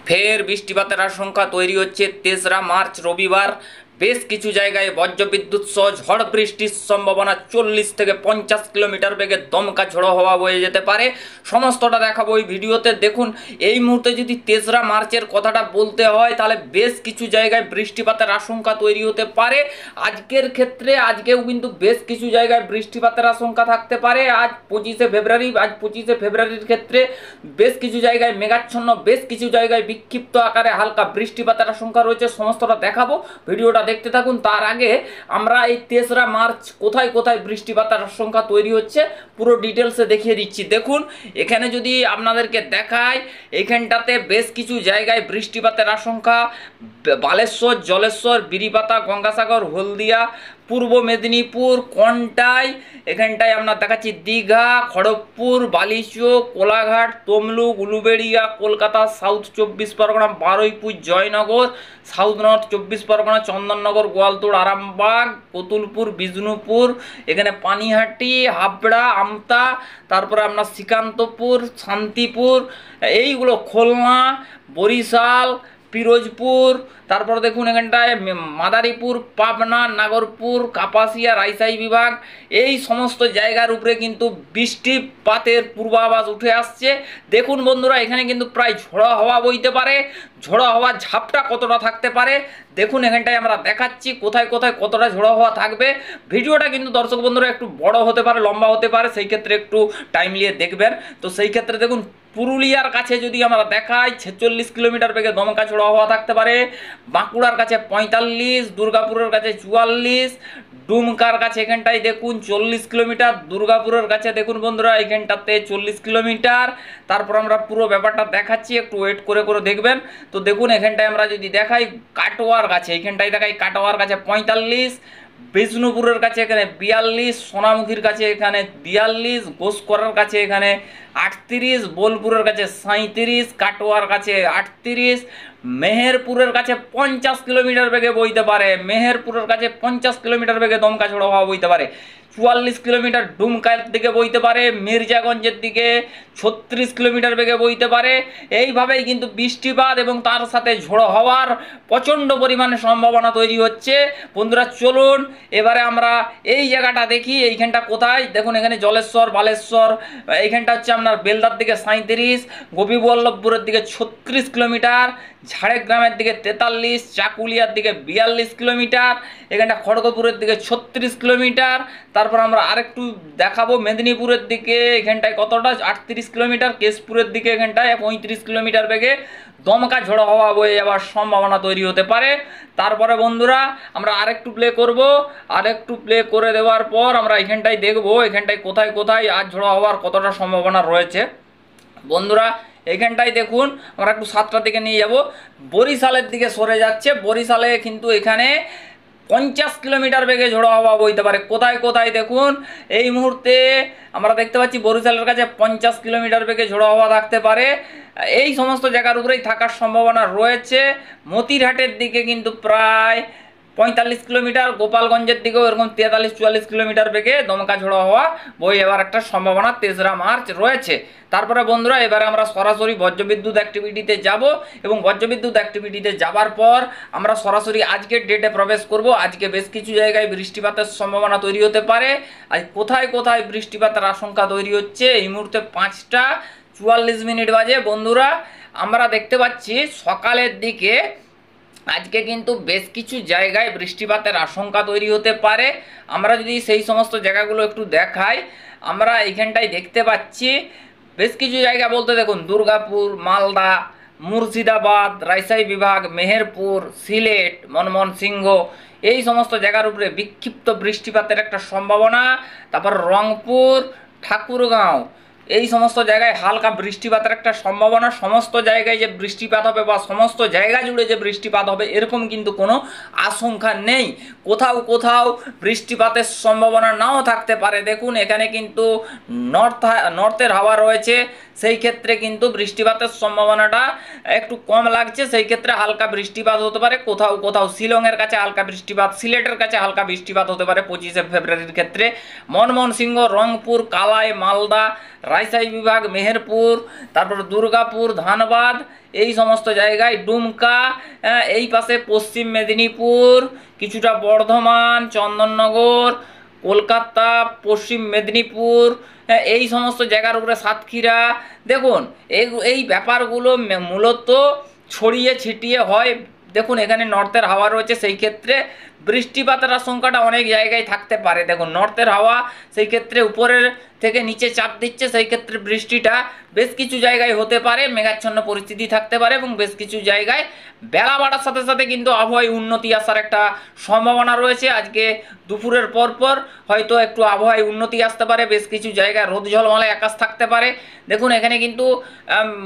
ফের বৃষ্টিপাতের আশঙ্কা তৈরি হচ্ছে ৩রা মার্চ রবিবার। বেশ কিছু জায়গায় বজ্রবিদ্যুৎ সহ ঝড় বৃষ্টির সম্ভাবনা। ৪০ থেকে ৫০ কিলোমিটার বেগে দমকা ঝড়ো হওয়া বয়ে যেতে পারে। সমস্তটা দেখাবো এই ভিডিওতে। দেখুন, এই মুহূর্তে যদি ৩রা মার্চের কথাটা বলতে হয় তাহলে বেশ কিছু জায়গায় বৃষ্টিপাতের আশঙ্কা তৈরি হতে পারে। আজকের ক্ষেত্রে আজকেও কিন্তু বেশ কিছু জায়গায় বৃষ্টিপাতের আশঙ্কা থাকতে পারে। আজ ২৫শে ফেব্রুয়ারির ক্ষেত্রে বেশ কিছু জায়গায় মেঘাচ্ছন্ন, বেশ কিছু জায়গায় বিক্ষিপ্ত আকারে হালকা বৃষ্টিপাতের আশঙ্কা রয়েছে। সমস্তটা দেখাবো, ভিডিওটা দেখতে থাকুন। তার আগে আমরা এই ৩রা মার্চ কোথায় কোথায় বৃষ্টিপাতের আশঙ্কা তৈরি হচ্ছে পুরো ডিটেলসে দেখিয়ে দিচ্ছি। দেখুন, এখানে যদি আপনাদেরকে দেখায়, এখানটাতে বেশ কিছু জায়গায় বৃষ্টিপাতের আশঙ্কা। বালেশ্বর, জলেশ্বর, বিরিপাতা, গঙ্গাসাগর, হলদিয়া, পূর্ব মেদিনীপুর, কন্টাই, এখানটায় আমরা দেখাচ্ছি Digha, Kharagpur, Balichak, Kolaghat, Tamluk, Uluberia, Kolkata, South ২৪ Parganas, Baruipur, Joynagar, South North ২৪ Parganas, Chandannagar, Goaltore, Arambagh, Kotulpur, Bishnupur, এখানে পানিহাটি, হাবড়া, আমতা, তারপরে আপনার শ্রীকান্তপুর, শান্তিপুর, এইগুলো খুলনা, বরিশাল, পিরোজপুর, তারপর দেখুন এখানটায় মাদারীপুর, পাবনা, নাগরপুর, কাপাসিয়া, রাজশাহী বিভাগ, এই সমস্ত জায়গার উপরে কিন্তু বৃষ্টিপাতের পূর্বাভাস উঠে আসছে। দেখুন বন্ধুরা, এখানে কিন্তু প্রায় ঝোড়ো হাওয়া বইতে পারে। ঝোড়ো হাওয়ার ঝাপটা কতটা থাকতে পারে দেখুন, এখানটায় আমরা দেখাচ্ছি কোথায় কোথায় কতটা ঝোড়ো হাওয়া থাকবে। ভিডিওটা কিন্তু দর্শক বন্ধুরা একটু বড় হতে পারে, লম্বা হতে পারে, সেই ক্ষেত্রে একটু টাইম নিয়ে দেখবেন। তো সেই ক্ষেত্রে দেখুন, পুরুলিয়ার কাছে যদি আমরা দেখাই ৪৬ কিলোমিটার বেগে দমকা ঝোড়ো হাওয়া থাকতে পারে। বাঁকুড়ার কাছে ৪৫, দুর্গাপুরের কাছে ৪৪, ডুমকার কাছে এখানটায় দেখুন ৪০ কিলোমিটার, দুর্গাপুরের কাছে দেখুন বন্ধুরা এখানটাতে ৪০ কিলোমিটার। তারপর আমরা পুরো ব্যাপারটা দেখাচ্ছি, একটু ওয়েট করে করে দেখবেন। তো দেখুন, এখানটায় আমরা যদি দেখাই কাটোয়ার কাছে, এখানটায় দেখাই কাটোয়ার কাছে ৪৫, বিষ্ণুপুরের কাছে এখানে ৪২, সোনামুখীর কাছে এখানে ৪২, ঘোষকরার কাছে এখানে ৩৮, বোলপুরের কাছে ৩৭, কাটোয়ার কাছে ৩৮, মেহেরপুরের কাছে ৫০ কিলোমিটার বেগে বইতে পারে। মেহেরপুরের কাছে ৫০ কিলোমিটার বেগে দমকা ঝোড়ো হাওয়া বইতে পারে। ৪৪ কিলোমিটার ডুমকার দিকে বইতে পারে। মির্জাগঞ্জের দিকে ৩৬ কিলোমিটার বেগে বইতে পারে। এইভাবেই কিন্তু বৃষ্টিপাত এবং তার সাথে ঝোড়ো হওয়ার প্রচণ্ড পরিমাণে সম্ভাবনা তৈরি হচ্ছে। বন্ধুরা চলুন এবারে আমরা এই জায়গাটা দেখি। এইখানটা কোথায় দেখুন, এখানে জলেশ্বর, বালেশ্বর, এইখানটা হচ্ছে আপনার বেলদার দিকে ৩৭, গোপীবল্লভপুরের দিকে ৩৬ কিলোমিটার, ঝাড়গ্রামের দিকে ৪৩, চাকুলিয়ার দিকে ৪২ কিলোমিটার, এখানটা খড়গপুরের দিকে ৩৬ কিলোমিটার। তারপর আমরা আরেকটু দেখাবো মেদিনীপুরের দিকে, এখানটায় কতটা ৩৮ কিলোমিটার, কেশপুরের দিকে এখানটায় ৩৫ কিলোমিটার বেগে দমকা ঝোড়ো হাওয়া বয়ে যাওয়ার সম্ভাবনা তৈরি হতে পারে। তারপরে বন্ধুরা আমরা আরেকটু প্লে করব, আরেকটু প্লে করে দেওয়ার পর আমরা এখানটায় দেখবো এখানটায় কোথায় কোথায় আজ ঝোড়ো হওয়ার কতটা সম্ভাবনা রয়েছে। বন্ধুরা এইখানটায় দেখুন, আমরা একটু ৭টার দিকে নিয়ে যাব, বরিশালের দিকে সরে যাচ্ছে। বরিশালে কিন্তু এখানে ৫০ কিলোমিটার বেগে ঝোড়ো হাওয়া বইতে পারে। কোথায় কোথায় দেখুন, এই মুহূর্তে আমরা দেখতে পাচ্ছি বরিশালের কাছে ৫০ কিলোমিটার বেগে ঝোড়ো হাওয়া থাকতে পারে। এই সমস্ত জায়গার উপরেই থাকার সম্ভাবনা রয়েছে। মতিরহাটের দিকে কিন্তু প্রায় ৪৫ কিলোমিটার, গোপালগঞ্জের দিকেও এরকম ৪৩-৪৪ কিলোমিটার বেগে দমকা ঝোড়ো হওয়া বয়ে যাওয়ার একটা সম্ভাবনা ৩রা মার্চ রয়েছে। তারপরে বন্ধুরা এবারে আমরা সরাসরি বজ্রবিদ্যুৎ অ্যাক্টিভিটিতে যাব এবং বজ্রবিদ্যুৎ অ্যাক্টিভিটিতে যাবার পর আমরা সরাসরি আজকের ডেটে প্রবেশ করব। আজকে বেশ কিছু জায়গায় বৃষ্টিপাতের সম্ভাবনা তৈরি হতে পারে। আজ কোথায় কোথায় বৃষ্টিপাতের আশঙ্কা তৈরি হচ্ছে এই মুহূর্তে ৫টা ৪৪ মিনিট বাজে। বন্ধুরা আমরা দেখতে পাচ্ছি সকালের দিকে আজকে কিন্তু বেশ কিছু জায়গায় বৃষ্টিপাতের আশঙ্কা তৈরি হতে পারে। আমরা যদি সেই সমস্ত জায়গাগুলো একটু দেখাই, আমরা এইখানটায় দেখতে পাচ্ছি বেশ কিছু জায়গা বলতে দেখুন, দুর্গাপুর, মালদা, মুর্শিদাবাদ, রাজশাহী বিভাগ, মেহেরপুর, সিলেট, ময়মনসিংহ, এই সমস্ত জায়গার উপরে বিক্ষিপ্ত বৃষ্টিপাতের একটা সম্ভাবনা। তারপর রংপুর, ঠাকুরগাঁও, এই সমস্ত জায়গায় হালকা বৃষ্টিপাতের একটা সম্ভাবনা। সমস্ত জায়গায় যে বৃষ্টিপাত হবে বা সমস্ত জায়গা জুড়ে যে বৃষ্টিপাত হবে এরকম কিন্তু কোনো আশঙ্কা নেই। কোথাও কোথাও বৃষ্টিপাতের সম্ভাবনা নাও থাকতে পারে। দেখুন এখানে কিন্তু নর্থের হাওয়া রয়েছে, সেই ক্ষেত্রে কিন্তু বৃষ্টিপাতের সম্ভাবনাটা একটু কম লাগছে। সেই ক্ষেত্রে হালকা বৃষ্টিপাত হতে পারে। কোথাও কোথাও শিলংয়ের কাছে হালকা বৃষ্টিপাত, সিলেটের কাছে হালকা বৃষ্টিপাত হতে পারে ২৫শে ফেব্রুয়ারির ক্ষেত্রে। ময়মনসিংহ, রংপুর, কালাই, মালদা, রাজশাহী বিভাগ, মেহেরপুর, তারপর দুর্গাপুর, ধানবাদ, এই সমস্ত জায়গায়, ডুমকা, এই পাশে পশ্চিম মেদিনীপুর, কিছুটা বর্ধমান, চন্দননগর, কলকাতা, পশ্চিম মেদিনীপুর, এই সমস্ত জায়গার উপরে সাতক্ষীরা। দেখুন এই ব্যাপারগুলো মূলত ছড়িয়ে ছিটিয়ে হয়। দেখুন এখানে নর্থের হাওয়া রয়েছে, সেই ক্ষেত্রে বৃষ্টিপাতের আশঙ্কাটা অনেক জায়গায় থাকতে পারে। দেখুন নর্থের হাওয়া সেই ক্ষেত্রে উপরের থেকে নিচে চাপ দিচ্ছে, সেই ক্ষেত্রে বৃষ্টিটা বেশ কিছু জায়গায় হতে পারে, মেঘাচ্ছন্ন পরিস্থিতি থাকতে পারে এবং বেশ কিছু জায়গায় বেলা বাড়ার সাথে সাথে কিন্তু আবহাওয়ায় উন্নতি আসার একটা সম্ভাবনা রয়েছে। আজকে দুপুরের পর হয়তো একটু আবহাওয়ায় উন্নতি আসতে পারে, বেশ কিছু জায়গায় রোদ ঝলমলে আকাশ থাকতে পারে। দেখুন এখানে কিন্তু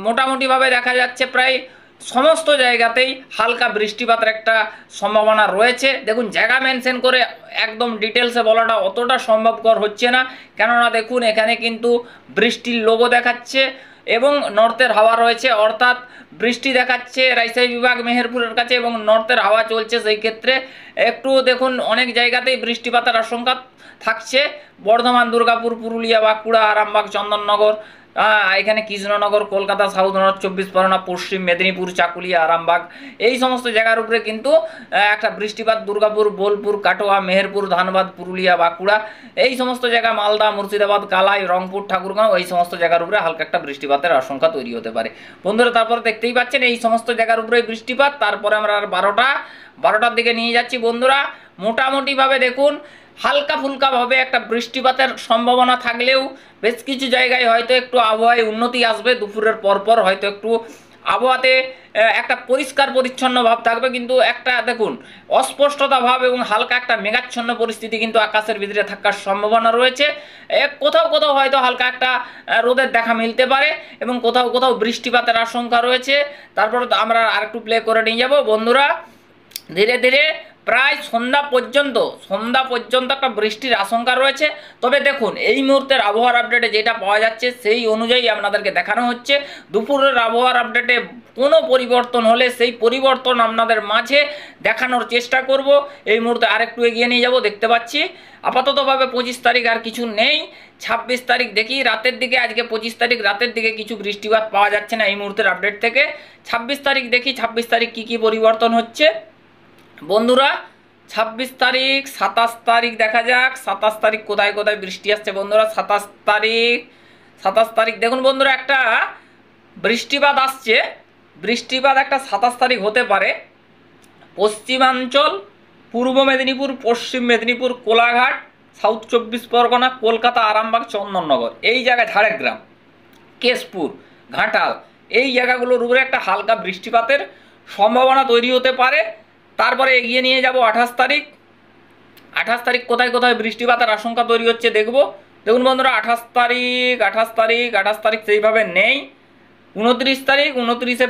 মোটামুটিভাবে দেখা যাচ্ছে প্রায় সমস্ত জায়গাতেই হালকা বৃষ্টিপাতের একটা সম্ভাবনা রয়েছে। দেখুন জায়গা মেনশন করে একদম ডিটেলসে বলাটা অতটা সম্ভবকর হচ্ছে না, কেননা দেখুন এখানে কিন্তু বৃষ্টির লোগো দেখাচ্ছে এবং নর্থের হাওয়া রয়েছে, অর্থাৎ বৃষ্টি দেখাচ্ছে রাজশাহী বিভাগ, মেহেরপুরের কাছে এবং নর্থের হাওয়া চলছে। সেই ক্ষেত্রে একটু দেখুন অনেক জায়গাতেই বৃষ্টিপাতের আশঙ্কা থাকছে। বর্ধমান, দুর্গাপুর, পুরুলিয়া, বাঁকুড়া, আরামবাগ, চন্দননগর, এখানে কৃষ্ণনগর, কলকাতা, সাউথ নর্থ 24 পরগনা, পশ্চিম মেদিনীপুর, চাকুলিয়া, আরামবাগ, এই সমস্ত জায়গার উপরে কিন্তু একটা বৃষ্টিপাত, দুর্গাপুর, বোলপুর, কাটোয়া, মেহেরপুর, ধানবাদ, পুরুলিয়া, বাঁকুড়া, এই সমস্ত জায়গা, মালদা, মুর্শিদাবাদ, কালাই, রংপুর, ঠাকুরগাঁও, এই সমস্ত জায়গার উপরে হালকা একটা বৃষ্টিপাতের আশঙ্কা তৈরি হতে পারে। বন্ধুরা তারপরে দেখতেই পাচ্ছেন এই সমস্ত জায়গার উপরে বৃষ্টিপাত। তারপরে আমরা আর 12টার দিকে নিয়ে যাচ্ছি। বন্ধুরা মোটামুটিভাবে দেখুন হালকা ফুলকাভাবে একটা বৃষ্টিপাতের সম্ভাবনা থাকলেও বেশ কিছু জায়গায় হয়তো একটু আবহাওয়ায় উন্নতি আসবে। দুপুরের পরপর হয়তো একটু আবহাওয়াতে একটা পরিষ্কার পরিচ্ছন্ন ভাব থাকবে, কিন্তু একটা দেখুন অস্পষ্টতা ভাব এবং হালকা একটা মেঘাচ্ছন্ন পরিস্থিতি কিন্তু আকাশের ভিতরে থাকার সম্ভাবনা রয়েছে। কোথাও কোথাও হয়তো হালকা একটা রোদের দেখা মিলতে পারে এবং কোথাও কোথাও বৃষ্টিপাতের আশঙ্কা রয়েছে। তারপর আমরা আরেকটু প্লে করে নিয়ে যাব। বন্ধুরা ধীরে ধীরে প্রায় সন্ধ্যা পর্যন্ত একটা বৃষ্টির আশঙ্কা রয়েছে। তবে দেখুন এই মুহূর্তের আবহাওয়ার আপডেটে যেটা পাওয়া যাচ্ছে সেই অনুযায়ী আপনাদেরকে দেখানো হচ্ছে। দুপুরের আবহাওয়ার আপডেটে কোনো পরিবর্তন হলে সেই পরিবর্তন আপনাদের মাঝে দেখানোর চেষ্টা করব। এই মুহূর্তে আরেকটু এগিয়ে নিয়ে যাব। দেখতে পাচ্ছি আপাততভাবে 25 তারিখ আর কিছু নেই। 26 তারিখ দেখি রাতের দিকে, আজকে 25 তারিখ রাতের দিকে কিছু বৃষ্টিপাত পাওয়া যাচ্ছে না এই মুহূর্তের আপডেট থেকে। 26 তারিখ দেখি 26 তারিখ কী পরিবর্তন হচ্ছে। বন্ধুরা 26 তারিখ, 27 তারিখ দেখা যাক 27 তারিখ কোথায় কোথায় বৃষ্টি আসছে। বন্ধুরা 27 তারিখ দেখুন বন্ধুরা একটা বৃষ্টিপাত আসছে। বৃষ্টিপাত একটা 27 তারিখ হতে পারে পশ্চিমাঞ্চল, পূর্ব মেদিনীপুর, পশ্চিম মেদিনীপুর, কোলাঘাট, সাউথ 24 পরগনা, কলকাতা, আরামবাগ, চন্দননগর, এই জায়গায় ঝাড়গ্রাম, কেশপুর, ঘাটাল, এই জায়গাগুলোর উপরে একটা হালকা বৃষ্টিপাতের সম্ভাবনা তৈরি হতে পারে। তারপরে এগিয়ে নিয়ে যাব 28 তারিখ। 28 তারিখ কোথায় কোথায় বৃষ্টিপাতের আশঙ্কা তৈরি হচ্ছে দেখব। দেখুন বন্ধুরা 28 তারিখ সেইভাবে নেই। 29 তারিখ, 29শে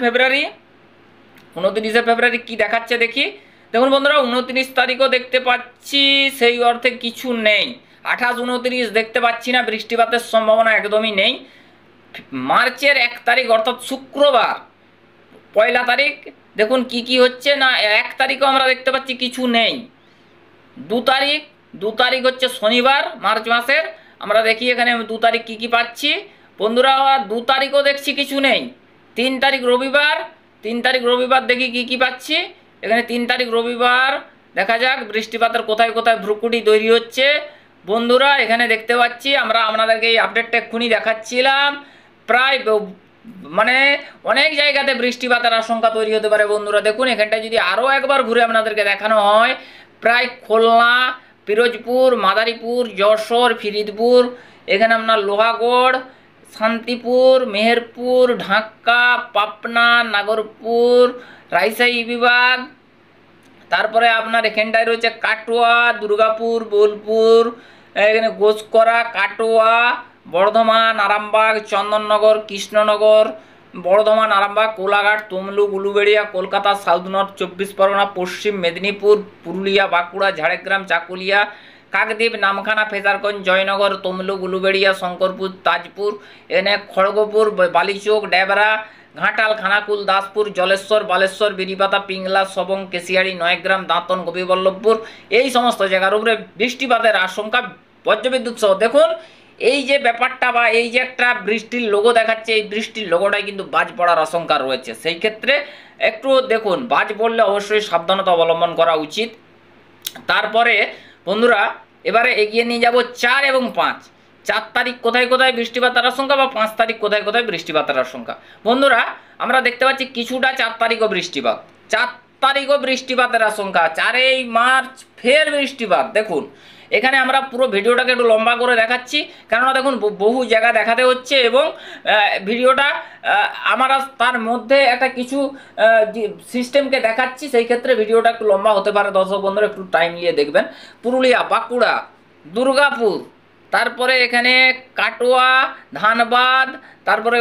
ফেব্রুয়ারি কি দেখাচ্ছে দেখি। দেখুন বন্ধুরা 29 তারিখও দেখতে পাচ্ছি সেই অর্থে কিছু নেই। 28, 29 দেখতে পাচ্ছি না, বৃষ্টিপাতের সম্ভাবনা একদমই নেই। মার্চের 1 তারিখ অর্থাৎ শুক্রবার, 1 তারিখ দেখুন কি হচ্ছে না। 1 তারিখও আমরা দেখতে পাচ্ছি কিছু নেই। 2 তারিখ হচ্ছে শনিবার মার্চ মাসের, আমরা দেখি এখানে 2 তারিখ কি পাচ্ছি। বন্ধুরা 2 তারিখও দেখছি কিছু নেই। 3 তারিখ রবিবার দেখি কি পাচ্ছি এখানে। 3 তারিখ রবিবার দেখা যাক বৃষ্টিপাতের কোথায় কোথায় ভ্রুকুটি তৈরি হচ্ছে। বন্ধুরা এখানে দেখতে পাচ্ছি, আমরা আপনাদেরকে এই আপডেটটা এক্ষুনি দেখাচ্ছিলাম, প্রায় মানে অনেক জায়গাতে বৃষ্টিপাতের আশঙ্কা তৈরি হতে পারে। বন্ধুরা দেখুন এখানটা যদি আরও একবার ঘুরে আপনাদেরকে দেখানো হয়, প্রায় খুলনা, পিরোজপুর, মাদারীপুর, যশোর, ফরিদপুর, এখানে আপনার লোহাগড়, শান্তিপুর, মেহেরপুর, ঢাকা, পাবনা, নাগরপুর, রাজশাহী বিভাগ, তারপরে আপনার এখানটায় রয়েছে কাটোয়া, দুর্গাপুর, বোলপুর, এখানে গোসকরা, কাটোয়া, বর্ধমান, আরামবাগ, চন্দননগর, কৃষ্ণনগর, বর্ধমান, আরামবাগ, কোলাঘাট, তমলুক, উলুবেড়িয়া, কলকাতা, সাউথ নর্থ 24 পরগনা, পশ্চিম মেদিনীপুর, পুরুলিয়া, বাঁকুড়া, ঝাড়গ্রাম, চাকুলিয়া, কাকদ্বীপ, নামখানা, ফেজারগঞ্জ, জয়নগর, তমলুক, উলুবেড়িয়া, শঙ্করপুর, তাজপুর, এখানে খড়গপুর, বালিচক, ডেবরা, ঘাটাল, খানাকুল, দাসপুর, জলেশ্বর, বালেশ্বর, বিরিপাতা, পিংলা, সবং, কেশিয়াড়ি, নয়গ্রাম, দাঁতন, গোপীবল্লভপুর, এই সমস্ত জায়গার উপরে বৃষ্টিপাতের আশঙ্কা, বজ্রবিদ্যুৎ সহ। দেখুন এই যে ব্যাপারটা বা এই যে একটা বৃষ্টির লোগো দেখাচ্ছে, এই বৃষ্টির লোগোটাই কিন্তু বাজ পড়ার আশঙ্কা রয়েছে। সেই ক্ষেত্রে একটু দেখুন, বাজ পড়লে অবশ্যই সাবধানতা অবলম্বন করা উচিত। তারপরে বন্ধুরা এবারে এগিয়ে নিয়ে যাব 4 এবং 5। 4 তারিখ কোথায় কোথায় বৃষ্টিপাতের আশঙ্কা বা 5 তারিখ কোথায় কোথায় বৃষ্টিপাতের আশঙ্কা। বন্ধুরা আমরা দেখতে পাচ্ছি কিছুটা 4 তারিখও বৃষ্টিপাত, 4 তারিখও বৃষ্টিপাতের আশঙ্কা। 4 মার্চ ফের বৃষ্টিপাত। দেখুন এখানে আমরা পুরো ভিডিওটাকে একটু লম্বা করে দেখাচ্ছি, কেননা দেখুন বহু জায়গা দেখাতে হচ্ছে এবং ভিডিওটা আমরা তার মধ্যে একটা কিছু সিস্টেমকে দেখাচ্ছি, সেই ক্ষেত্রে ভিডিওটা একটু লম্বা হতে পারে। দর্শক বন্ধুরা একটু টাইম নিয়ে দেখবেন। পুরুলিয়া, বাঁকুড়া, দুর্গাপুর, তারপরে এখানে কাটোয়া, ধানবাদ, তারপরে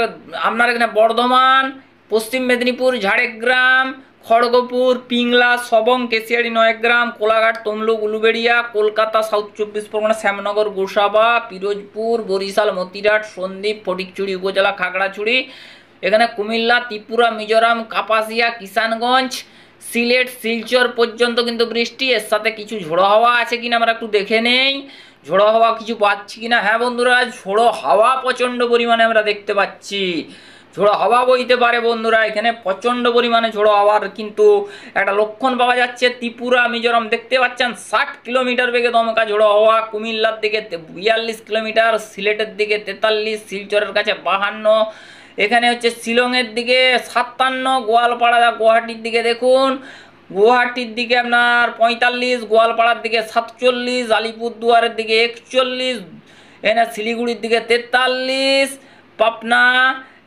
আপনার এখানে বর্ধমান, পশ্চিম মেদিনীপুর, ঝাড়গ্রাম, খড়গপুর, পিংলা, সবং, কেশিয়াড়ি, নয়গ্রাম, কোলাঘাট, তমলুক, উলুবেড়িয়া, কলকাতা, সাউথ 24 পরগনা, শ্যামনগর, গোসাবা, পিরোজপুর, বরিশাল, মতিরাট, সন্দ্বীপ, ফটিকছড়ি উপজেলা, খাগড়াছড়ি, এখানে কুমিল্লা, ত্রিপুরা, মিজোরাম, কাপাসিয়া, কিষানগঞ্জ, সিলেট, শিলচর পর্যন্ত কিন্তু বৃষ্টি। এর সাথে কিছু ঝোড়ো হাওয়া আছে কিনা আমরা একটু দেখে নেই, ঝোড়ো হাওয়া কিছু পাচ্ছি কিনা। হ্যাঁ বন্ধুরা, ঝোড়ো হাওয়া প্রচণ্ড পরিমাণে আমরা দেখতে পাচ্ছি, ঝোড়ো হাওয়া বইতে পারে। বন্ধুরা এখানে প্রচণ্ড পরিমাণে ঝোড়ো হাওয়ার কিন্তু একটা লক্ষণ পাওয়া যাচ্ছে। ত্রিপুরা, মিজোরাম দেখতে পাচ্ছেন 60 কিলোমিটার বেগে দমকা ঝোড়ো হাওয়া, কুমিল্লার দিকে 42 কিলোমিটার, সিলেটের দিকে 43, শিলচরের কাছে 52, এখানে হচ্ছে শিলংয়ের দিকে 57, গোয়ালপাড়া, গুয়াহাটির দিকে দেখুন, গুয়াহাটির দিকে আপনার 45, গোয়ালপাড়ার দিকে 47, আলিপুরদুয়ারের দিকে 41, এখানে শিলিগুড়ির দিকে 43, পাবনা,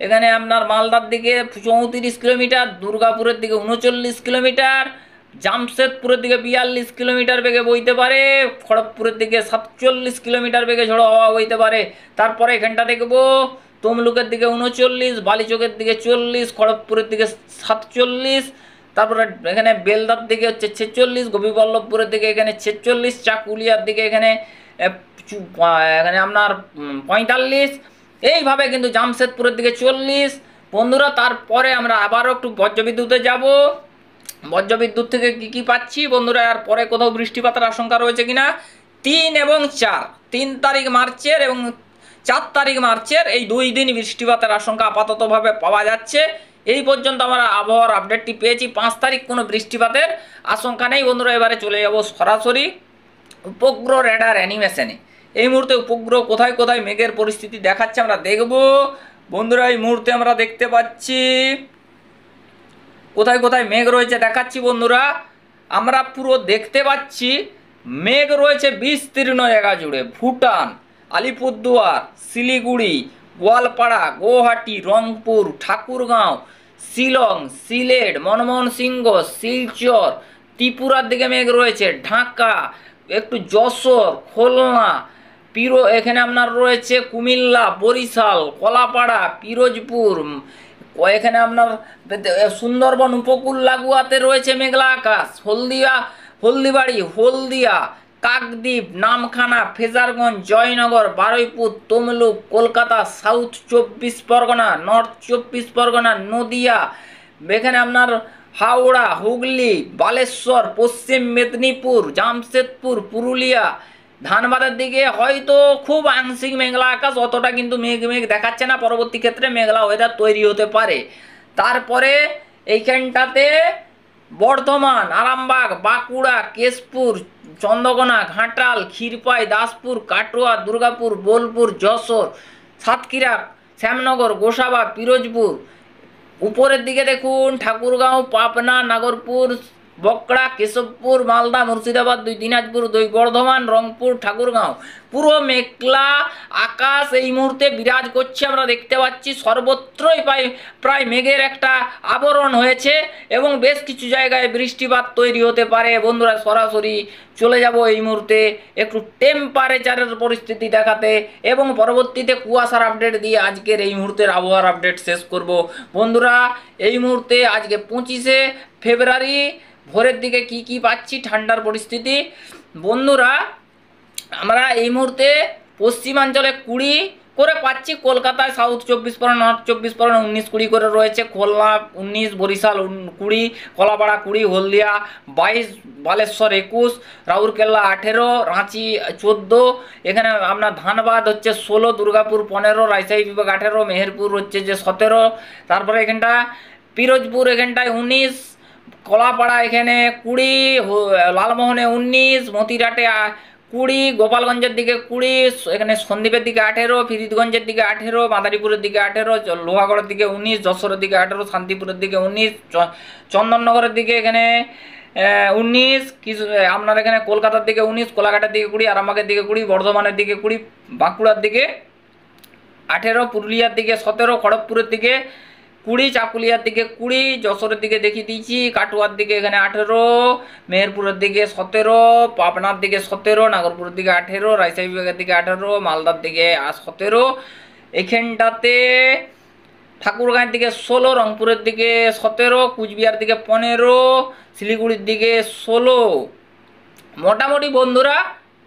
এখানে আপনার মালদার দিকে 34 কিলোমিটার, দুর্গাপুরের দিকে 39 কিলোমিটার, জামশেদপুরের দিকে 42 কিলোমিটার বেগে বইতে পারে, খড়গপুরের দিকে 47 কিলোমিটার বেগে ঝোড়ো হাওয়া বইতে পারে। তারপরে এখানটা দেখবো তমলুকের দিকে 39, বালিচকের দিকে 40, খড়গপুরের দিকে 47, তারপরে এখানে বেলদার দিকে হচ্ছে 46, গোপীবল্লভপুরের দিকে এখানে 46, চাকুলিয়ার দিকে এখানে এখানে আপনার 45, এইভাবে কিন্তু জামশেদপুরের দিকে 40। বন্ধুরা তারপরে আমরা আবারও একটু বজ্রবিদ্যুতে যাব। বজ্রবিদ্যুৎ থেকে কি পাচ্ছি বন্ধুরা, আর পরে কোথাও বৃষ্টিপাতের আশঙ্কা রয়েছে কিনা। 3 এবং 4, 3 তারিখ মার্চের এবং 4 তারিখ মার্চের এই 2 দিন বৃষ্টিপাতের আশঙ্কা আপাততভাবে পাওয়া যাচ্ছে। এই পর্যন্ত আমরা আবহাওয়ার আপডেটটি পেয়েছি। 5 তারিখ কোনো বৃষ্টিপাতের আশঙ্কা নেই। বন্ধুরা এবারে চলে যাব সরাসরি উপগ্রহ রেডার অ্যানিমেশনে। এই মুহূর্তে উপগ্রহ কোথায় কোথায় মেঘের পরিস্থিতি দেখাচ্ছে আমরা দেখব। বন্ধুরা এই মুহূর্তে আমরা দেখতে পাচ্ছি কোথায় কোথায় মেঘ রয়েছে দেখাচ্ছি। বন্ধুরা আমরা পুরো দেখতে পাচ্ছি মেঘ রয়েছে বিস্তীর্ণ জায়গা জুড়ে। ভুটান, আলিপুরদুয়ার, শিলিগুড়ি, গোয়ালপাড়া, গুয়াহাটি, রংপুর, ঠাকুরগাঁও, শিলং, সিলেট, মনমোহন সিংহ, শিলচর, ত্রিপুরার দিকে মেঘ রয়েছে, ঢাকা, একটু যশোর, খুলনা, এখানে আপনার রয়েছে কুমিল্লা, বরিশাল, কলাপাড়া, পিরোজপুর, এখানে আপনার সুন্দরবন উপকূল লাগোয়াতে রয়েছে মেঘলা আকাশ, হলদিবাড়ি, হলদিয়া, কাকদ্বীপ, নামখানা, ফেজারগঞ্জ, জয়নগর, বারুইপুর, তমলুক, কলকাতা, সাউথ 24 পরগনা, নর্থ 24 পরগনা, নদিয়া, এখানে আপনার হাওড়া, হুগলি, বালেশ্বর, পশ্চিম মেদিনীপুর, জামশেদপুর, পুরুলিয়া, ধানবাদের দিকে হয়তো খুব আংশিক মেঘলা আকাশ, অতটা কিন্তু মেঘ দেখাচ্ছে না। পরবর্তী ক্ষেত্রে মেঘলা ওয়েদার তৈরি হতে পারে। তারপরে এইখানটাতে বর্ধমান, আরামবাগ, বাঁকুড়া, কেশপুর, চন্দ্রকোনা, ঘাটাল, ক্ষীরপাই, দাসপুর, কাটোয়া, দুর্গাপুর, বোলপুর, যশোর, সাতক্ষীরা, শ্যামনগর, গোসাবা, পিরোজপুর, উপরের দিকে দেখুন ঠাকুরগাঁও, পাবনা, নাগরপুর, বকড়া, কেশবপুর, মালদা, মুর্শিদাবাদ, 2 দিনাজপুর, 2 বর্ধমান, রংপুর, ঠাকুরগাঁও, পুরো মেঘলা আকাশ এই মুহূর্তে বিরাজ করছে। আমরা দেখতে পাচ্ছি সর্বত্রই প্রায় মেঘের একটা আবরণ হয়েছে এবং বেশ কিছু জায়গায় বৃষ্টিপাত তৈরি হতে পারে। বন্ধুরা সরাসরি চলে যাব এই মুহূর্তে একটু টেম্পারেচারের পরিস্থিতি দেখাতে এবং পরবর্তীতে কুয়াশার আপডেট দিয়ে আজকের এই মুহূর্তের আবহাওয়ার আপডেট শেষ করব। বন্ধুরা এই মুহূর্তে আজকে 25শে ফেব্রুয়ারি ভোরের দিকে কি পাচ্ছি ঠান্ডার পরিস্থিতি। বন্ধুরা আমরা এই মুহূর্তে পশ্চিমাঞ্চলে 20, করে পাচ্ছি। কলকাতায় সাউথ 24 পরগনা, নর্থ 24 পরগনা 19-20 করে রয়েছে, খুলনা 19, বরিশাল 20, কলাপাড়া 20, হলদিয়া 22, বালেশ্বর 21, রাউরকেল্লা 18, রাঁচি 14, এখানে আপনার ধানবাদ হচ্ছে 16, দুর্গাপুর 15, রাজশাহী বিভাগ 18, মেহেরপুর হচ্ছে যে 17, তারপরে এখানটা পিরোজপুর এখানটায় 19, কলাপাড়া এখানে 20, লালমোহনে 19, মতিরাটে 20, গোপালগঞ্জের দিকে 20, এখানে সন্দ্বীপের দিকে 18, ফিরিদগঞ্জের দিকে 18, মাদারীপুরের দিকে 18, লোহাগড়ের দিকে 19, যশোরের দিকে 18, শান্তিপুরের দিকে 19, চন্দননগরের দিকে এখানে 19, কিছু আপনার এখানে কলকাতার দিকে 19, কোলাঘাটের দিকে 20, আরামবাগের দিকে 20, বর্ধমানের দিকে 20, বাঁকুড়ার দিকে 18, পুরুলিয়ার দিকে 17, খড়গপুরের দিকে 20, চাকুলিয়ার দিকে 20, যশোরের দিকে দেখিয়ে দিয়েছি, কাটুয়ার দিকে এখানে 18, মেহেরপুরের দিকে 17, পাবনার দিকে 17, নাগরপুরের দিকে 18, রাজশাহী বিভাগের দিকে 18, মালদার দিকে 17, এখানটাতে ঠাকুরগাঁয়ের দিকে 16, রংপুরের দিকে 17, কুচবিহার দিকে 15, শিলিগুড়ির দিকে 16। মোটামুটি বন্ধুরা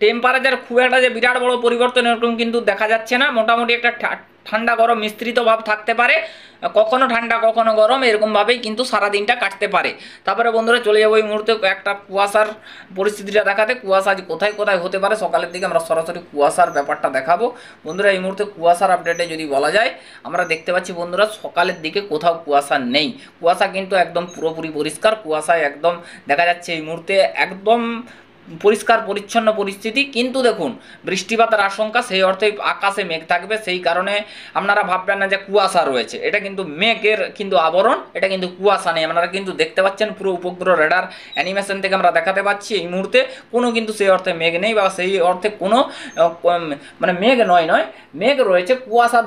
টেম্পারেচার খুব একটা যে বিরাট বড় পরিবর্তন এরকম কিন্তু দেখা যাচ্ছে না। মোটামুটি একটা ঠান্ডা গরম মিশ্রিত ভাব থাকতে পারে, কখনো ঠান্ডা কখনো গরম, এরকমভাবেই কিন্তু সারাদিনটা কাটতে পারে। তারপরে বন্ধুরা চলে যাবো এই মুহূর্তে একটা কুয়াশার পরিস্থিতিটা দেখাতে। কুয়াশা আজ কোথায় কোথায় হতে পারে, সকালের দিকে আমরা সরাসরি কুয়াশার ব্যাপারটা দেখাবো। বন্ধুরা এই মুহূর্তে কুয়াশার আপডেটে যদি বলা যায়, আমরা দেখতে পাচ্ছি বন্ধুরা সকালের দিকে কোথাও কুয়াশা নেই। কুয়াশা কিন্তু একদম পুরোপুরি পরিষ্কার, কুয়াশায় একদম দেখা যাচ্ছে এই মুহূর্তে একদম পরিষ্কার পরিচ্ছন্ন পরিস্থিতি। কিন্তু দেখুন বৃষ্টিপাতের আশঙ্কা, সেই অর্থে আকাশে মেঘ থাকবে, সেই কারণে আপনারা ভাববেন না যে কুয়াশা রয়েছে, এটা কিন্তু মেঘের কিন্তু আবরণ, এটা কিন্তু কুয়াশা নেই। আপনারা কিন্তু দেখতে পাচ্ছেন পুরো উপগ্রহ রেডার অ্যানিমেশন থেকে আমরা দেখাতে পাচ্ছি এই মুহূর্তে কোনো কিন্তু সেই অর্থে মেঘ নেই, বা সেই অর্থে কোনো মানে মেঘ নয়, মেঘ রয়েছে, কুয়াশা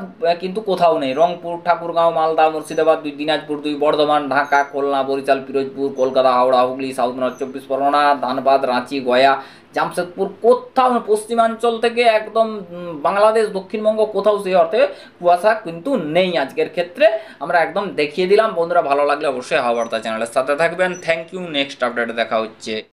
কিন্তু কোথাও নেই। রংপুর, ঠাকুরগাঁও, মালদা, মুর্শিদাবাদ 2, দিনাজপুর 2, বর্ধমান, ঢাকা, খুলনা, বরিশাল, পিরোজপুর, কলকাতা, হাওড়া, হুগলি, সাউথ নর্থ 24 পরগনা, ধানবাদ, রাঁচি, গয়া, জামশেদপুর, কোথাও পশ্চিমাঞ্চল থেকে একদম বাংলাদেশ, দক্ষিণবঙ্গ কোথাও সেই অর্থে কুয়াশা কিন্তু নেই আজকের ক্ষেত্রে। আমরা একদম দেখিয়ে দিলাম। বন্ধুরা ভালো লাগলে অবশ্যই হাওয়া বার্তা চ্যানেলের সাথে থাকবেন। Thank you. নেক্সট আপডেটে দেখা হচ্ছে।